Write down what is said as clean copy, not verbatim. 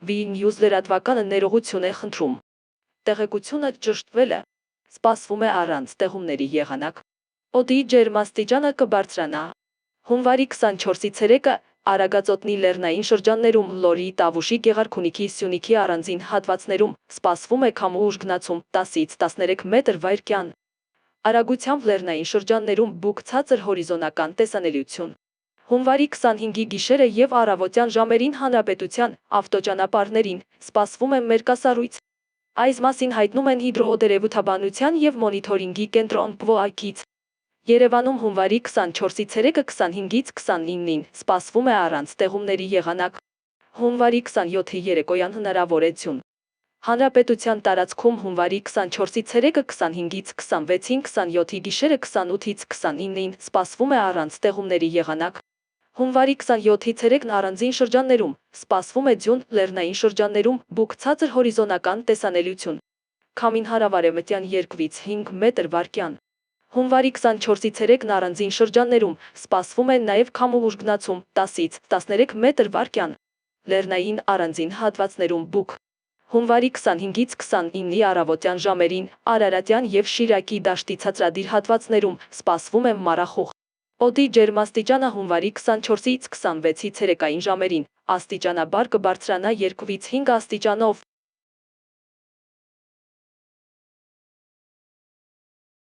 V-News լրատվականը ներողություն է խնդրում։ Տեղեկությունը ճշտվել է։ Սպասվում է առանց տեղումների եղանակ։ Օդի ջերմաստիճանը կբարձրանա։ Հունվարի 24-ից 3-ը Արագածոտնի լեռնային շրջաններում, Լորի, Տավուշի, Գեղարքունիքի, Սյունիքի առանձին հատվածներում սպասվում է քամու ուժգնացում 10-ից 13 մետր/վայրկյան։ Արագությամբ լեռնային շրջաններում բուք ցածր հորիզոնական տեսանելիություն։ Հունվարի 25-ի գիշերը և առավոտյան ժամերին հանրապետության ավտոճանապարհներին սպասվում է մերկասառույց։ Այս մասին հայտնում են հիդրոօդերևութաբանության և մոնիթորինգի կենտրոն ՊՎԱԿ-ից։ Երևանում հունվարի 24-ից 3-ը 25-ից 29-ին սպասվում է առանց տեղումների եղանակ։ Հունվարի 27-ի երեկոյան հնարավոր է ձյուն։ Հանրապետության տարածքում հունվարի 24-ից 3-ը 25-ից 26-ին, 27-ի գիշերը 28-ից 29-ին սպասվում է առանց տեղումների եղանակ։ Հունվարի 27-ից 3-ն առանձին շրջաններում սպասվում է ձյուն, լեռնային շրջաններում բուք ցածր հորիզոնական տեսանելիություն։ Քամին հարավարևմտյան 2-ից 5 մետր/վայրկյան։ Հունվարի 24-ից 3-ն առանձին շրջաններում սպասվում է նաև քամու ուժգնացում 10-ից 13 մետր/վայրկյան։ Լեռնային առանձին հատվածներում բուք։ Հունվարի 25-ից 29-ի առավոտյան ժամերին Արարատյան և Շիրակի դաշտի ցածրադիր հատվածներում սպասվում է մառախուղ։ Օդի ջերմաստիճանը հունվարի 24-ից 26-ի ցերեկային ժամերին աստիճանաբար կբարձրանա 2-ից 5 աստիճանով։